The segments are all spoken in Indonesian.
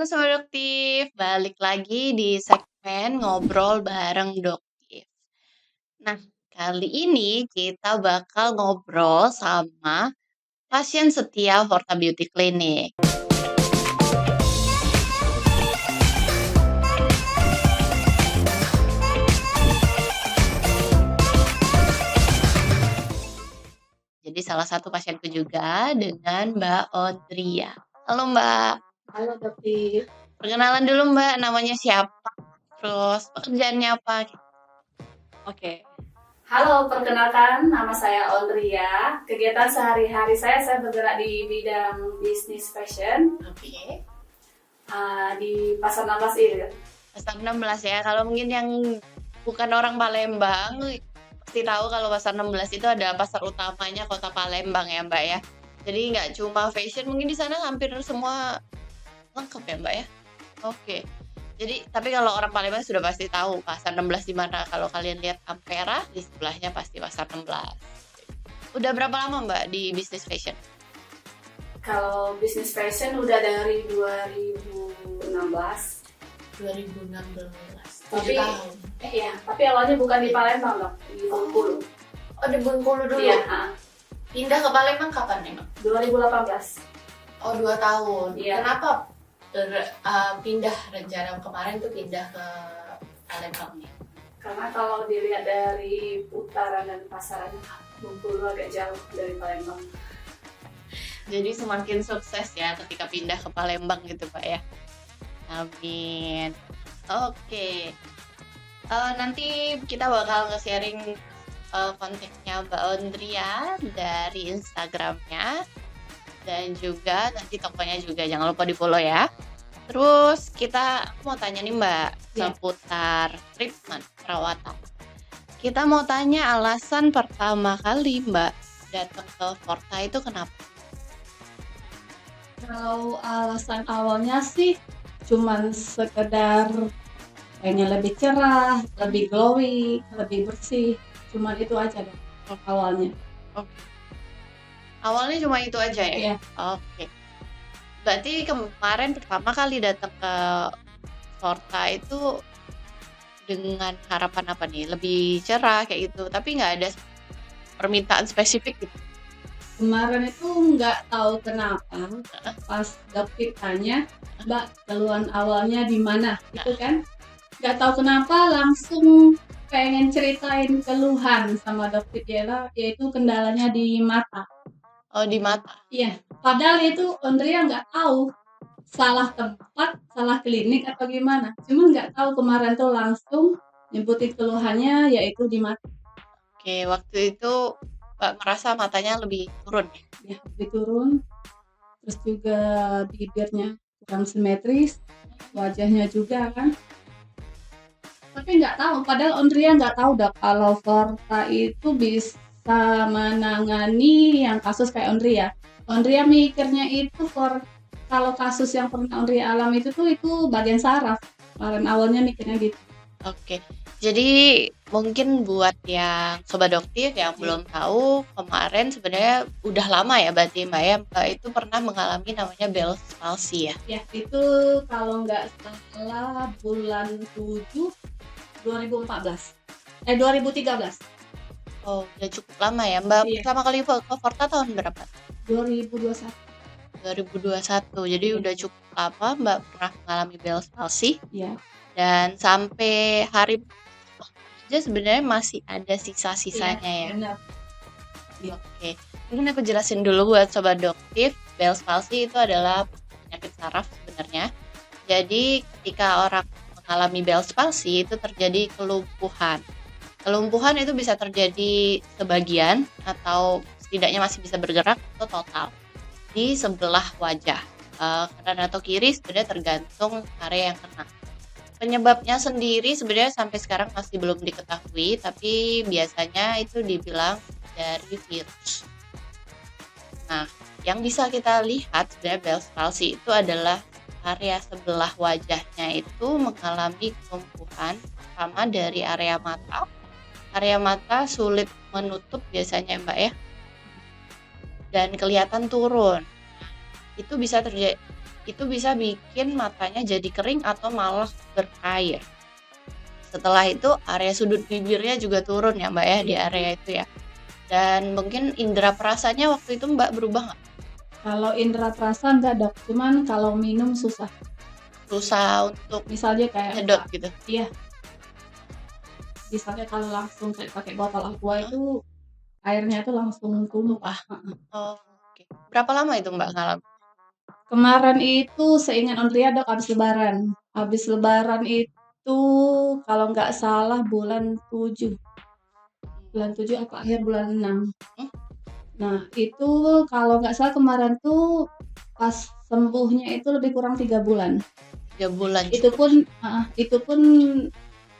Halo Sobat Doktif, balik lagi di segmen ngobrol bareng Doktif. Nah, kali ini kita bakal ngobrol sama pasien setia Forta Beauty Clinic. Jadi salah satu pasienku juga dengan Mbak Audria. Halo Mbak, Halo Dokter. perkenalan dulu Mbak, namanya siapa? Terus pekerjaannya apa? Oke. Halo, perkenalkan nama saya Audria. Kegiatan sehari-hari saya bergerak di bidang bisnis fashion Oke. di Pasar 16 ini. Pasar 16 ya, kalau mungkin yang bukan orang Palembang pasti tahu kalau Pasar 16 itu ada pasar utamanya Kota Palembang ya Mbak ya. Jadi nggak cuma fashion, mungkin di sana hampir semua lengkap ya Mbak ya. Oke. Jadi tapi kalau orang Palembang sudah pasti tahu Pasar 16 di mana. Kalau kalian lihat Ampera di sebelahnya pasti Pasar 16. Udah berapa lama Mbak di bisnis fashion? Kalau bisnis fashion udah dari 2016. 2016. Tapi 7 tahun. tapi awalnya bukan di Palembang dong, di Bengkulu. Oh, di Bengkulu dulu. Iya, Pindah ke Palembang kapan emang? 2018. Oh, 2 tahun. Iya. Kenapa pindah rencana kemarin tuh pindah ke Palembang nih? Karena kalau dilihat dari putaran dan pasarannya, Bengkulu agak jauh dari Palembang. Jadi semakin sukses ya ketika pindah ke Palembang gitu Pak ya. Amin. Oke. Nanti kita bakal nge-sharing kontaknya Mbak Audria dari Instagramnya. Dan juga nanti tokonya juga jangan lupa di follow ya. Terus kita mau tanya nih Mbak seputar treatment perawatan. Kita mau tanya alasan pertama kali Mbak datang ke Forta itu kenapa? Kalau alasan awalnya sih cuman sekedar pengen lebih cerah, lebih glowing, lebih bersih. Cuman itu aja deh awalnya. Awalnya cuma itu aja ya? Iya. Oke. Berarti kemarin pertama kali datang ke Forta itu dengan harapan apa nih? Lebih cerah kayak gitu, tapi nggak ada permintaan spesifik gitu? Kemarin itu nggak tahu kenapa pas dokter tanya, Mbak keluhan awalnya di mana? Itu kan nggak tahu kenapa langsung pengen ceritain keluhan sama dokter Ella, yaitu kendalanya di mata. Oh, di mata? Iya, padahal itu Andrea nggak tahu salah tempat, salah klinik atau gimana. Cuma nggak tahu kemarin tuh langsung nyebutin keluhannya yaitu di mata. Oke, waktu itu Mbak merasa matanya lebih turun ya? Ya, lebih turun. Terus juga bibirnya kurang simetris, wajahnya juga kan. Tapi nggak tahu, padahal Andrea nggak tahu dah kalau Forta itu bisa menangani yang kasus kayak Andrea. Andrea mikirnya itu kalau kasus yang pernah Andrea alami itu bagian saraf. Kemarin awalnya mikirnya gitu. Oke, jadi mungkin buat yang Sobat Doktif yang belum tahu, kemarin sebenarnya udah lama ya berarti Mbak ya, Mbak itu pernah mengalami namanya Bell's palsy ya? Ya, itu kalau nggak salah bulan 7 2014. 2013. Oh, udah cukup lama ya. Mbak Iya. pertama kali ke Forta tahun berapa? 2021. 2021. Jadi udah cukup lama Mbak pernah mengalami Bell's palsy. Iya. Dan sampai hari aja sebenarnya masih ada sisa-sisanya ya. Benar. Oke. Mungkin aku jelasin dulu buat Sobat Doktif. Bell's palsy itu adalah penyakit saraf sebenarnya. Jadi ketika orang mengalami Bell's palsy itu terjadi kelumpuhan. Kelumpuhan itu bisa terjadi sebagian atau setidaknya masih bisa bergerak atau total di sebelah wajah. Kanan atau kiri sebenarnya tergantung area yang kena. Penyebabnya sendiri sebenarnya sampai sekarang masih belum diketahui, tapi biasanya itu dibilang dari virus. Nah, yang bisa kita lihat sebenarnya Bell's palsy itu adalah area sebelah wajahnya itu mengalami kelumpuhan, sama dari area mata. Area mata sulit menutup biasanya Mbak ya, dan kelihatan turun. Itu bisa terjadi itu bisa bikin matanya jadi kering atau malah berair. Setelah itu area sudut bibirnya juga turun ya Mbak ya di Iya. area itu ya. Dan mungkin indera perasanya waktu itu Mbak berubah nggak? Kalau indera perasa enggak dok, cuman kalau minum susah. Susah untuk Misalnya kayak nyedot gitu. iya, misalnya kalau langsung kayak pakai botol aqua itu airnya itu langsung tumpah. Oh, oke. Berapa lama itu Mbak ngalamin? Kemarin itu seingat Ondria dok habis lebaran. Habis lebaran itu kalau nggak salah bulan 7. Bulan 7 atau akhir bulan 6. Hmm? Nah, itu kalau nggak salah kemarin tuh pas sembuhnya itu lebih kurang 3 bulan. 3 bulan. Itu pun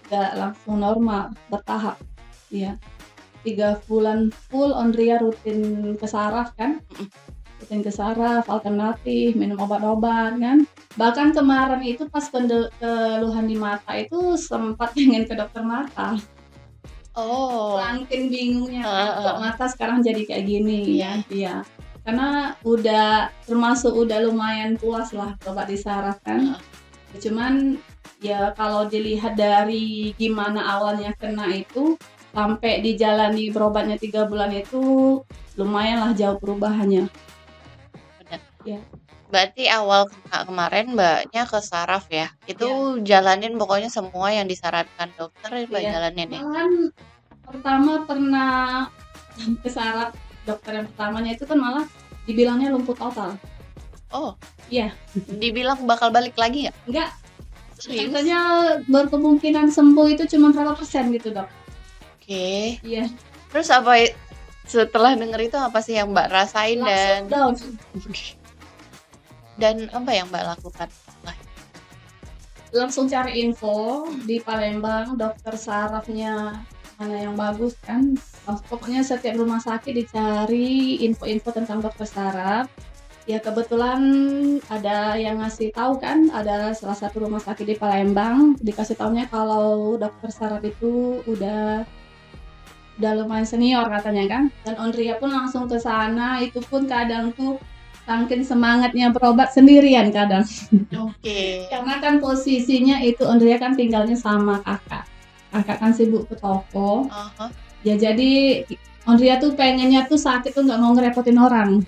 nggak langsung normal, bertahap. Ya, 3 bulan full Ondria rutin ke saraf kan. Rutin ke saraf, alternatif, minum obat-obat kan. Bahkan kemarin itu pas keluhan di mata itu sempat pengen ke dokter mata. Oh. Saking bingungnya Heeh. kok mata sekarang jadi kayak gini ya. Iya. Karena udah lumayan puas lah obat di saraf kan. Cuman ya kalau dilihat dari gimana awalnya kena itu sampai dijalani berobatnya 3 bulan itu lumayan lah jauh perubahannya. Benar. Ya. Berarti awal kemarin Mbaknya ke saraf ya? Itu jalanin pokoknya semua yang disarankan dokter Mbak Iya. jalanin ya? Malahan pertama pernah ke saraf dokter yang pertamanya itu kan malah dibilangnya lumpuh total. Oh. Iya. Dibilang bakal balik lagi ya? Enggak. Serius? Katanya berkemungkinan sembuh itu cuma berapa persen gitu dok. Oke. Iya. Terus apa setelah denger itu apa sih yang Mbak rasain Langsung down. dan apa yang Mbak lakukan? Langsung cari info di Palembang dokter sarafnya mana yang bagus kan. Pokoknya setiap rumah sakit dicari info-info tentang dokter saraf. Ya kebetulan ada yang ngasih tahu kan, ada salah satu rumah sakit di Palembang dikasih taunya kalau dokter saraf itu udah lumayan senior katanya kan. Dan Ondria pun langsung ke sana, itu pun kadang tuh saking semangatnya berobat sendirian kadang. Oke. Karena kan posisinya itu Ondria kan tinggalnya sama kakak. Kakak kan sibuk ke toko. Ya jadi Ondria tuh pengennya tuh sakit tuh nggak mau ngerepotin orang.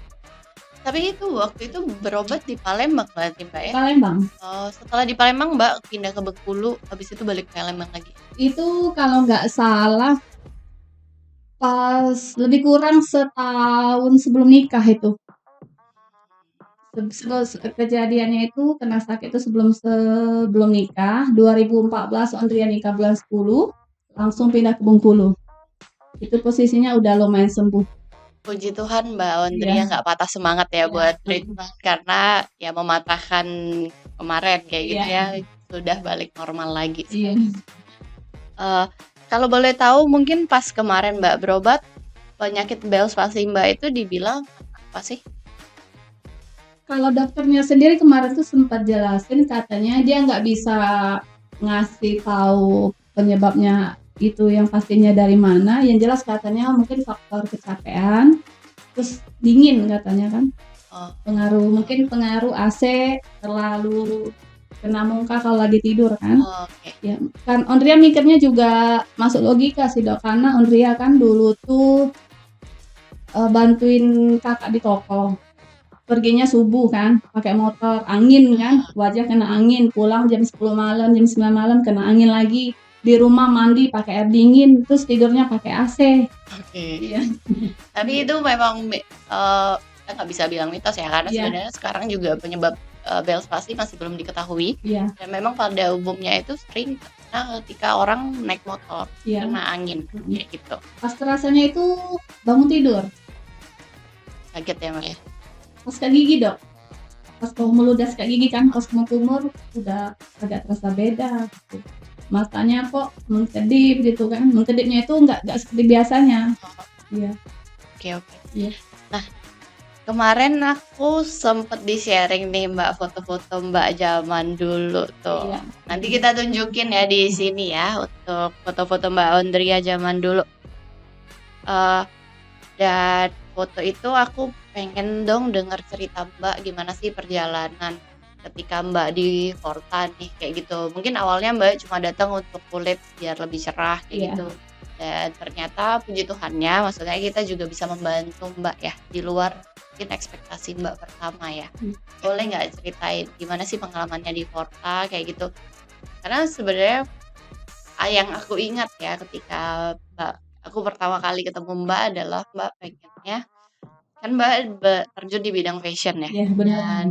Tapi itu waktu itu berobat di Palembang berarti Mbak ya? Palembang. Oh, setelah di Palembang Mbak pindah ke Bengkulu, habis itu balik ke Palembang lagi. Itu kalau nggak salah pas lebih kurang setahun sebelum nikah itu. Kejadiannya itu kena sakit itu sebelum nikah 2014 Ondria nikah bulan 10 langsung pindah ke Bengkulu. Itu posisinya udah lumayan sembuh. Puji Tuhan Mbak Ondria nggak patah semangat ya buat treatment karena ya mematahkan kemarin kayak gitu ya sudah balik normal lagi. Iya. Kalau boleh tahu mungkin pas kemarin Mbak berobat penyakit Bell's palsy Mbak itu dibilang apa sih? Kalau dokternya sendiri kemarin tuh sempat jelasin katanya dia nggak bisa ngasih tahu penyebabnya itu yang pastinya dari mana. Yang jelas katanya mungkin faktor kecapean, terus dingin katanya kan. Pengaruh AC terlalu kena muka kalau lagi tidur kan. Ya, kan Ondria mikirnya juga masuk logika sih dok, karena Ondria kan dulu tuh bantuin kakak di toko. Perginya subuh kan, pakai motor, angin kan, wajah kena angin, pulang jam 10 malam, jam 9 malam kena angin lagi. Di rumah mandi pakai air dingin, terus tidurnya pakai AC. Iya. Tapi itu memang kita nggak bisa bilang mitos ya, karena sebenarnya sekarang juga penyebab Bell's palsy masih belum diketahui. Dan memang pada umumnya itu sering karena ketika orang naik motor kena angin kayak gitu. Pas terasanya itu bangun tidur. Kaget ya Mbak ya? Pas sikat gigi dok, pas mau meludah sikat gigi kan, pas mau kumur udah agak terasa beda gitu. Matanya kok mengkedip gitu kan, mengkedipnya itu nggak seperti biasanya. Iya. Oke. Nah kemarin aku sempet di-sharing nih Mbak foto-foto Mbak zaman dulu tuh. Nanti kita tunjukin ya di sini ya untuk foto-foto Mbak Ondria zaman dulu. Dan foto itu aku pengen dong dengar cerita Mbak gimana sih perjalanan ketika Mbak di Forta nih kayak gitu. Mungkin awalnya Mbak cuma datang untuk kulit biar lebih cerah kayak Iya. gitu. Dan ternyata puji Tuhannya, maksudnya kita juga bisa membantu Mbak ya di luar mungkin ekspektasi Mbak pertama ya. Boleh nggak ceritain gimana sih pengalamannya di Forta kayak gitu? Karena sebenarnya yang aku ingat ya ketika aku pertama kali ketemu Mbak adalah Mbak pengennya kan Mbak terjun di bidang fashion ya. Iya, benar. Dan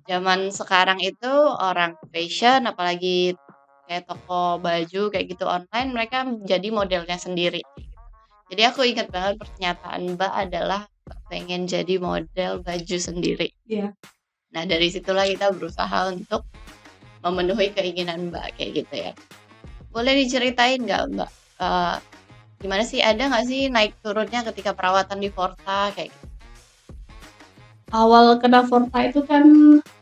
zaman sekarang itu orang fashion apalagi kayak toko baju kayak gitu online mereka jadi modelnya sendiri. Jadi aku ingat banget pernyataan Mbak adalah Mbak pengen jadi model baju sendiri. Iya. Nah dari situlah kita berusaha untuk memenuhi keinginan Mbak kayak gitu ya. Boleh diceritain nggak Mbak? Gimana sih ada nggak sih naik turunnya ketika perawatan di Forta kayak gitu? Awal kena Forta itu kan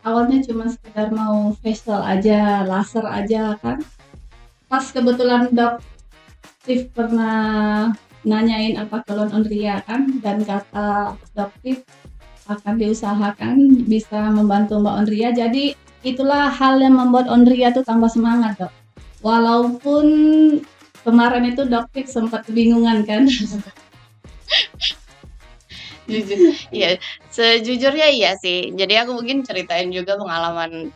awalnya cuma sekedar mau facial aja, laser aja kan. Pas kebetulan Doktif pernah nanyain apa keluhan Ondria kan, dan kata Doktif akan diusahakan bisa membantu Mbak Ondria. Jadi itulah hal yang membuat Ondria tuh tambah semangat, Dok. Walaupun kemarin itu Doktif sempat kebingungan kan. Jujur, iya, sejujurnya iya sih. Jadi aku mungkin ceritain juga pengalaman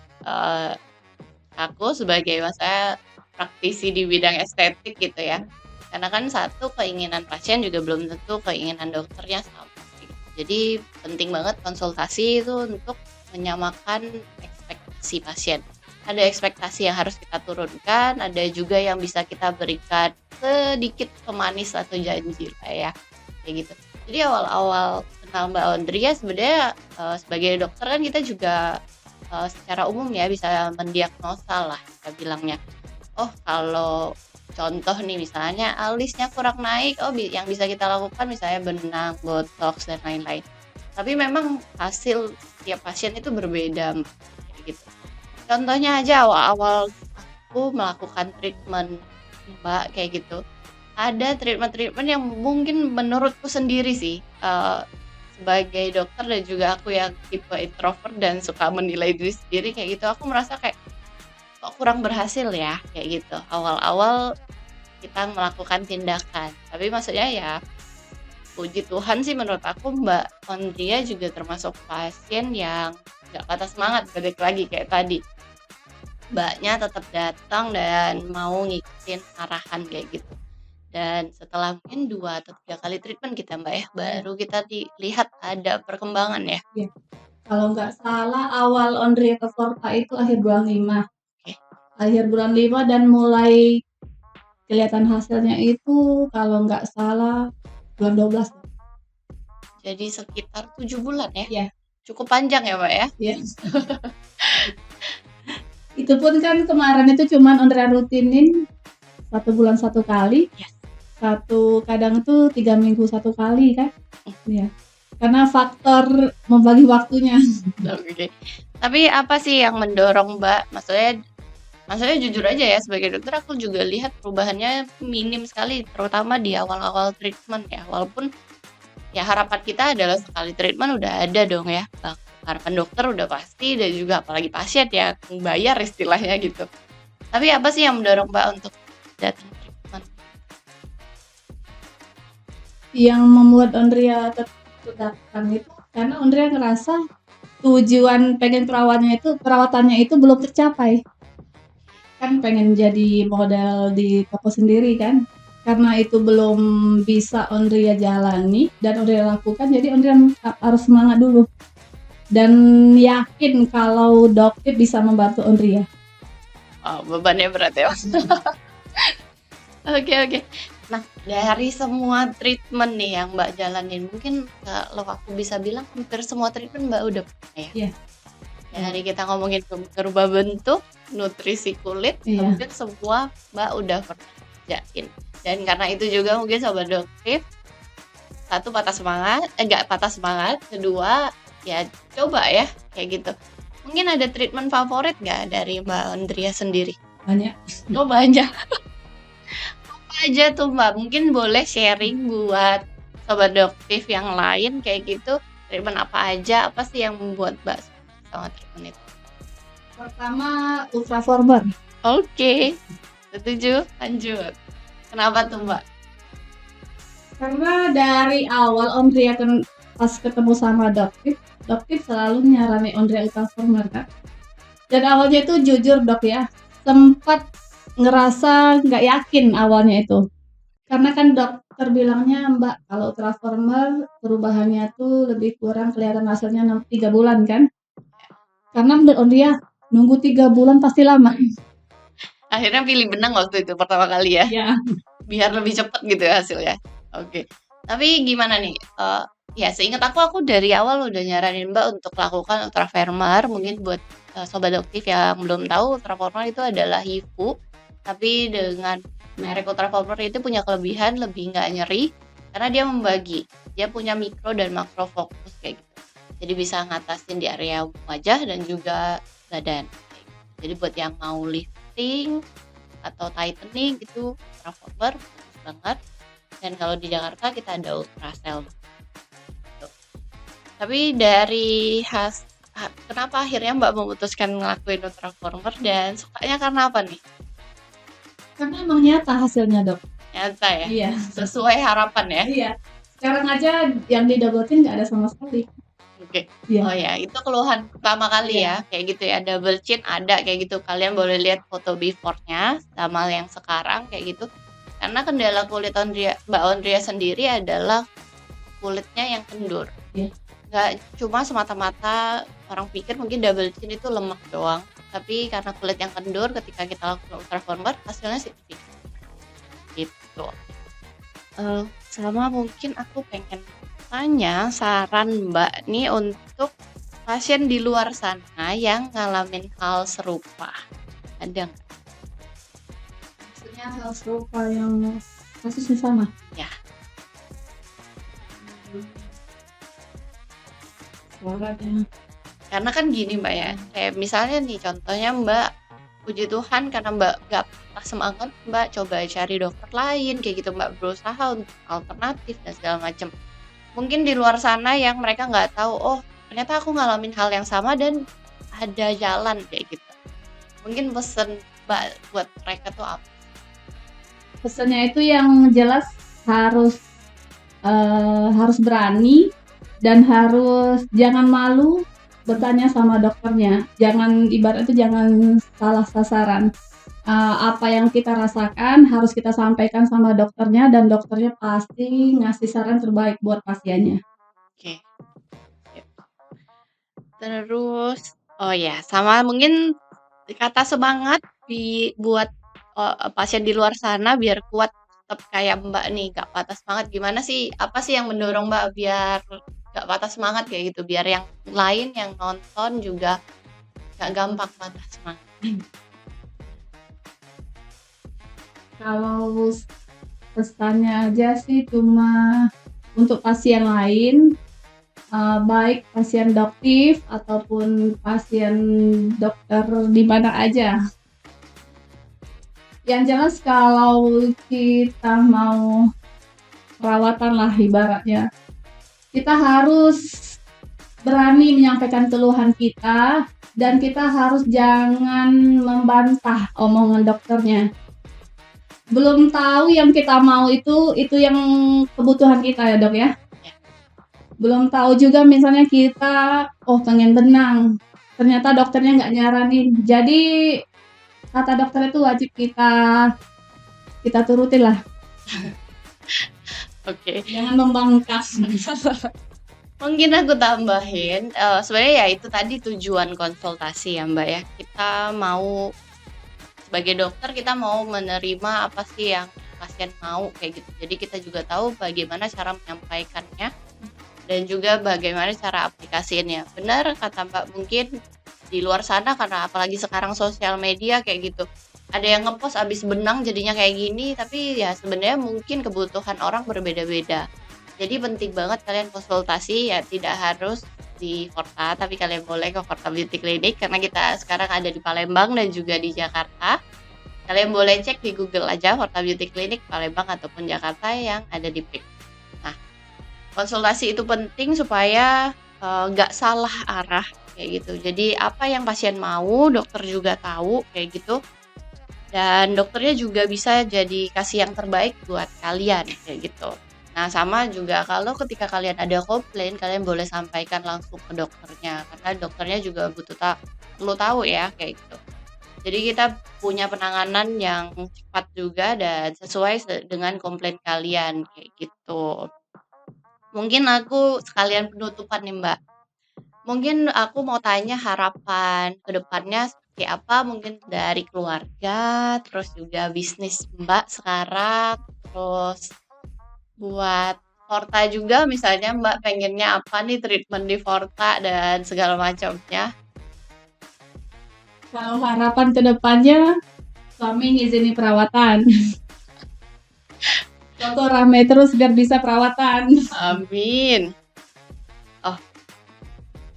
aku sebagai masa praktisi di bidang estetik gitu ya. Karena kan satu keinginan pasien juga belum tentu keinginan dokternya sama. Jadi penting banget konsultasi itu untuk menyamakan ekspektasi pasien. Ada ekspektasi yang harus kita turunkan, ada juga yang bisa kita berikan sedikit pemanis atau janji lah ya, kayak gitu. Jadi awal-awal kenal Mbak Ondria sebenarnya sebagai dokter kan kita juga secara umum ya bisa mendiagnosa lah kita bilangnya. Oh kalau contoh nih misalnya alisnya kurang naik, oh yang bisa kita lakukan misalnya benang, botox dan lain-lain. Tapi memang hasil tiap pasien itu berbeda kayak gitu. Contohnya aja awal-awal aku melakukan treatment Mbak kayak gitu. Ada treatment-treatment yang mungkin menurutku sendiri sih sebagai dokter dan juga aku yang tipe introvert dan suka menilai diri sendiri kayak gitu, aku merasa kayak kok kurang berhasil ya kayak gitu awal-awal kita melakukan tindakan. Tapi maksudnya ya puji Tuhan sih menurut aku Mbak Ondria juga termasuk pasien yang gak patah semangat, balik lagi kayak tadi Mbaknya tetap datang dan mau ngikutin arahan kayak gitu. Dan setelah mungkin 2 atau 3 kali treatment kita Mbak ya, baru kita dilihat ada perkembangan ya. Kalau nggak salah awal Ondria ke Forta itu akhir bulan 5. Oke. Akhir bulan 5 dan mulai kelihatan hasilnya itu kalau nggak salah bulan 12. Jadi sekitar 7 bulan ya. Iya. Cukup panjang ya Mbak ya. Iya. Itu pun kan kemarin itu cuman Ondria rutinin 1 bulan 1 kali. Yes. Kadang tuh 3 minggu 1 kali kan. Iya. Karena faktor membagi waktunya. Oke. Tapi apa sih yang mendorong Mbak? Maksudnya jujur aja ya sebagai dokter aku juga lihat perubahannya minim sekali terutama di awal-awal treatment ya. Walaupun ya harapan kita adalah sekali treatment udah ada dong ya. Harapan dokter udah pasti dan juga apalagi pasien ya bayar istilahnya gitu. Tapi apa sih yang mendorong Mbak untuk datang treatment? Yang membuat Ondria datang itu karena Ondria ngerasa tujuan pengen perawatannya itu belum tercapai. Kan pengen jadi model di toko sendiri kan. Karena itu belum bisa Ondria jalani dan Ondria lakukan, jadi Ondria harus semangat dulu. Dan yakin kalau Doktif bisa membantu Ondria. Oh, bebannya berat ya. Oke. Nah, dari semua treatment nih yang Mbak jalanin, mungkin kalau aku bisa bilang hampir semua treatment Mbak udah pernah ya? Iya. Dari kita ngomongin merubah bentuk, nutrisi kulit, Iya. hampir semua Mbak udah pernah kerjain. Dan karena itu juga mungkin Sobat Doktif, satu nggak patah semangat, kedua ya coba ya kayak gitu. Mungkin ada treatment favorit nggak dari Mbak Ondria sendiri? Banyak. Oh banyak. Apa aja tuh Mbak? Mungkin boleh sharing buat Sobat Doktif yang lain kayak gitu. Treatment apa aja? Apa sih yang membuat Mbak suka sama treatment itu? Pertama ultraformer. Oke, setuju. Lanjut. Kenapa tuh Mbak? Karena dari awal Ondria pas ketemu sama Doktif selalu nyarani Ondria ultraformer kan. Dan awalnya itu jujur dok ya, sempat ngerasa nggak yakin awalnya itu. Karena kan dokter bilangnya Mbak kalau ultraformer perubahannya tuh lebih kurang kelihatan hasilnya 3 bulan kan. Karena menurut Ondria nunggu 3 bulan pasti lama. Akhirnya pilih benang waktu itu pertama kali ya, Ya. biar lebih cepat gitu ya hasilnya. Oke. Tapi gimana nih? Ya seingat aku dari awal udah nyaranin Mbak untuk lakukan ultraformer. Mungkin buat sobat doktif yang belum tahu, ultraformer itu adalah HIFU, tapi dengan merek ultraformer itu punya kelebihan lebih nggak nyeri karena dia membagi. Dia punya mikro dan makro fokus kayak gitu. Jadi bisa ngatasin di area wajah dan juga badan. Jadi buat yang mau lifting atau tightening itu ultraformer bagus banget. Dan kalau di Jakarta kita ada Ultracell. Gitu. Tapi dari kenapa akhirnya Mbak memutuskan ngelakuin ultraformer dan sukanya karena apa nih? Karena emang nyata hasilnya dok. Nyata ya? Iya. Sesuai harapan ya? Iya. Sekarang aja yang di double chin nggak ada sama sekali. Oke. Iya. Oh ya, itu keluhan pertama kali ya, kayak gitu ya. Double chin ada kayak gitu. Kalian boleh lihat foto before-nya sama yang sekarang kayak gitu. Karena kendala kulit Mbak Ondria sendiri adalah kulitnya yang kendur. Iya. Nggak cuma semata-mata orang pikir mungkin double chin itu lemak doang. Tapi karena kulit yang kendur ketika kita lakukan ultraformer hasilnya signifikan. Gitu. Sama mungkin aku pengen tanya saran Mbak nih untuk pasien di luar sana yang ngalamin hal serupa. Ada nggak? Maksudnya hal serupa yang kasusnya sama. Ya. Suaranya. Karena kan gini Mbak ya, kayak misalnya nih contohnya Mbak, puji Tuhan karena Mbak gak patah semangat, Mbak coba cari dokter lain kayak gitu, Mbak berusaha untuk alternatif dan segala macam. Mungkin di luar sana yang mereka nggak tahu, oh ternyata aku ngalamin hal yang sama dan ada jalan kayak gitu. Mungkin pesen Mbak buat mereka tuh apa? Pesannya itu yang jelas harus berani dan harus jangan malu bertanya sama dokternya. Ibarat itu jangan salah sasaran. Apa yang kita rasakan harus kita sampaikan sama dokternya dan dokternya pasti ngasih saran terbaik buat pasiennya. Oke. Terus, oh ya, sama mungkin kata semangat buat pasien di luar sana biar kuat tetap kayak Mbak nih, gak patah semangat. Gimana sih? Apa sih yang mendorong Mbak biar gak patah semangat kayak gitu? Biar yang lain yang nonton juga gak gampang patah semangat. Kalau pesannya aja sih cuma untuk pasien lain, baik pasien doktif ataupun pasien dokter di mana aja. Yang jelas kalau kita mau perawatan lah ibaratnya, kita harus berani menyampaikan keluhan kita dan kita harus jangan membantah omongan dokternya. Belum tahu yang kita mau itu yang kebutuhan kita ya dok ya. Belum tahu juga misalnya kita pengen benang, ternyata dokternya nggak nyaranin. Jadi kata dokter itu wajib kita turutin lah. Oke. Jangan membangkas. Mungkin aku tambahin, sebenarnya ya itu tadi tujuan konsultasi ya Mbak ya. Kita mau sebagai dokter kita mau menerima apa sih yang pasien mau kayak gitu. Jadi kita juga tahu bagaimana cara menyampaikannya dan juga bagaimana cara aplikasiinnya. Benar kata Mbak, mungkin di luar sana karena apalagi sekarang sosial media kayak gitu. Ada yang ngepost abis benang jadinya kayak gini, tapi ya sebenarnya mungkin kebutuhan orang berbeda-beda. Jadi penting banget kalian konsultasi, ya tidak harus di Forta, tapi kalian boleh ke Forta Beauty Clinic karena kita sekarang ada di Palembang dan juga di Jakarta. Kalian boleh cek di Google aja Forta Beauty Clinic Palembang ataupun Jakarta yang ada di PIK. Nah, konsultasi itu penting supaya nggak salah arah kayak gitu. Jadi apa yang pasien mau, dokter juga tahu kayak gitu. Dan dokternya juga bisa jadi kasih yang terbaik buat kalian kayak gitu. Nah, sama juga kalau ketika kalian ada komplain, kalian boleh sampaikan langsung ke dokternya karena dokternya juga perlu tahu ya kayak gitu. Jadi kita punya penanganan yang cepat juga dan sesuai dengan komplain kalian kayak gitu. Mungkin aku sekalian penutupan nih Mbak. Mungkin aku mau tanya harapan ke depannya seperti apa mungkin dari keluarga, terus juga bisnis Mbak sekarang, terus buat Forta juga misalnya Mbak pengennya apa nih treatment di Forta dan segala macamnya. Kalau harapan ke depannya, suami ngizini perawatan. Toko rame terus biar bisa perawatan. Amin. Oh,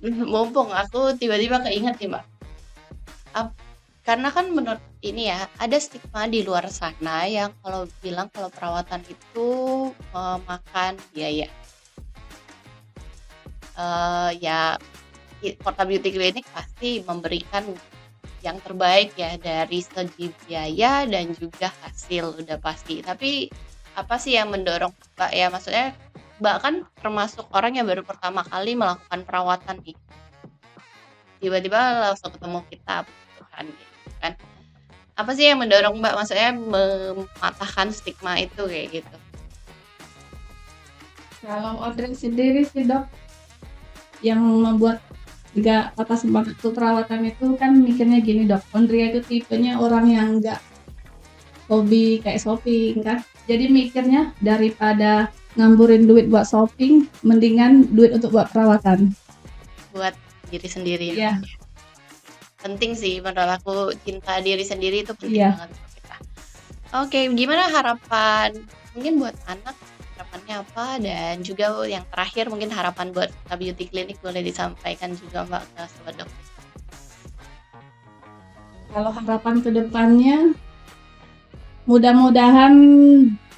mumpung aku tiba-tiba keinget nih Mbak. Karena kan menurut ini ya, ada stigma di luar sana yang kalau bilang kalau perawatan itu memakan biaya. Ya, Forta Beauty Clinic pasti memberikan yang terbaik ya dari segi biaya dan juga hasil udah pasti. Tapi apa sih yang mendorong Mbak ya? Maksudnya Mbak kan termasuk orang yang baru pertama kali melakukan perawatan nih. Tiba-tiba langsung ketemu kita gitu kan. Apa sih yang mendorong Mbak maksudnya mematahkan stigma itu kayak gitu? Kalau Audrey sendiri sih dok, yang membuat nggak patah semangat untuk perawatan itu kan mikirnya gini dok, Andrea itu tipenya orang yang nggak hobi kayak shopping kan, jadi mikirnya daripada ngamburin duit buat shopping, mendingan duit untuk buat perawatan. Buat diri sendiri. Iya. Penting sih menurut aku, cinta diri sendiri itu penting Iya. banget buat kita. Oke, gimana harapan mungkin buat anak, harapannya apa, dan juga yang terakhir mungkin harapan buat Forta Beauty Clinic boleh disampaikan juga Mbak ke Sobat Dokter. Kalau harapan ke depannya, mudah-mudahan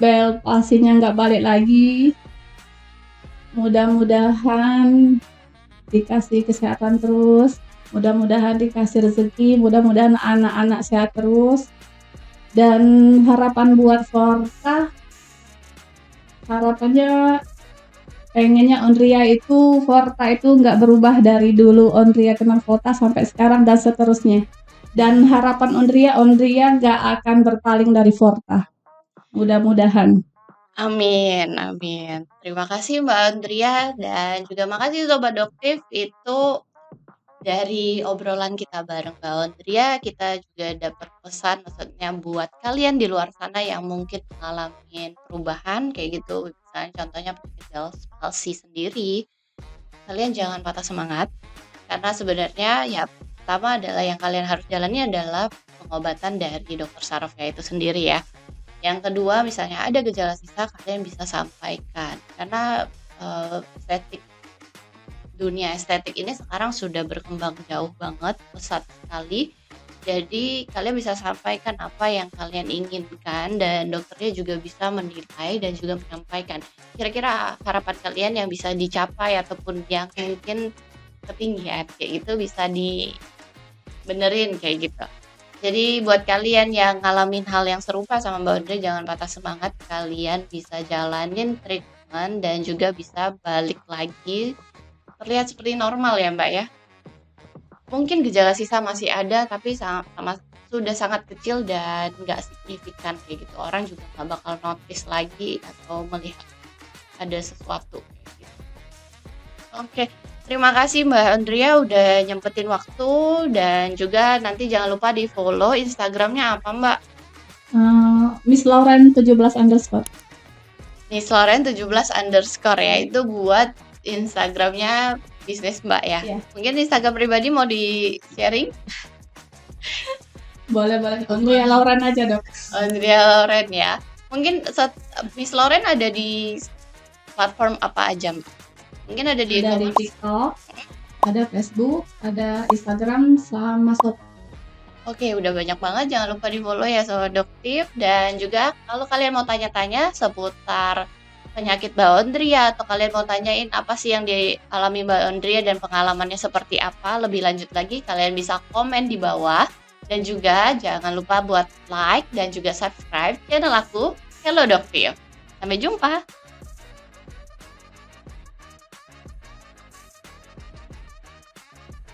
bel palsinya nggak balik lagi. Mudah-mudahan dikasih kesehatan terus. Mudah-mudahan dikasih rezeki. Mudah-mudahan anak-anak sehat terus. Dan harapan buat Forta, harapannya pengennya Ondria itu, Forta itu nggak berubah dari dulu Ondria kenal Forta sampai sekarang dan seterusnya. Dan harapan Ondria nggak akan berpaling dari Forta. Mudah-mudahan. Amin, amin. Terima kasih Mbak Andrea dan juga makasih Sobat Doktif. Itu dari obrolan kita bareng Mbak Andrea, kita juga dapat pesan maksudnya buat kalian di luar sana yang mungkin mengalami perubahan kayak gitu. Misalnya contohnya penyakit Bell's palsy sendiri. Kalian jangan patah semangat karena sebenarnya ya pertama adalah yang kalian harus jalani adalah pengobatan dari dokter sarafnya itu sendiri ya. Yang kedua, misalnya ada gejala sisa, kalian bisa sampaikan. Karena dunia estetik ini sekarang sudah berkembang jauh banget, pesat sekali. Jadi kalian bisa sampaikan apa yang kalian inginkan dan dokternya juga bisa menilai dan juga menyampaikan. Kira-kira harapan kalian yang bisa dicapai ataupun yang mungkin ketinggian kayak gitu bisa dibenerin kayak gitu. Jadi buat kalian yang ngalamin hal yang serupa sama Mbak Audrey, jangan patah semangat, kalian bisa jalanin treatment dan juga bisa balik lagi terlihat seperti normal ya Mbak ya. Mungkin gejala sisa masih ada tapi sudah sangat kecil dan nggak signifikan kayak gitu. Orang juga nggak bakal notice lagi atau melihat ada sesuatu kayak gitu. Oke. Terima kasih Mbak Andrea udah nyempetin waktu dan juga nanti jangan lupa di follow Instagramnya apa Mbak? Miss Lauren 17_. Miss Lauren 17_ ya, itu buat Instagramnya bisnis Mbak ya. Iya. Mungkin Instagram pribadi mau di sharing? Boleh. Andrea Lauren aja dok. Andrea Lauren ya. Mungkin Miss Lauren ada di platform apa aja Mbak? Mungkin ada di TikTok, ada Facebook, ada Instagram sama Shop. Oke, udah banyak banget. Jangan lupa di follow ya Sobat Doktif. Dan juga kalau kalian mau tanya-tanya seputar penyakit Mbak Ondria atau kalian mau tanyain apa sih yang dialami Mbak Ondria dan pengalamannya seperti apa lebih lanjut lagi, kalian bisa komen di bawah. Dan juga jangan lupa buat like dan juga subscribe channel aku, Hello Doktif. Sampai jumpa.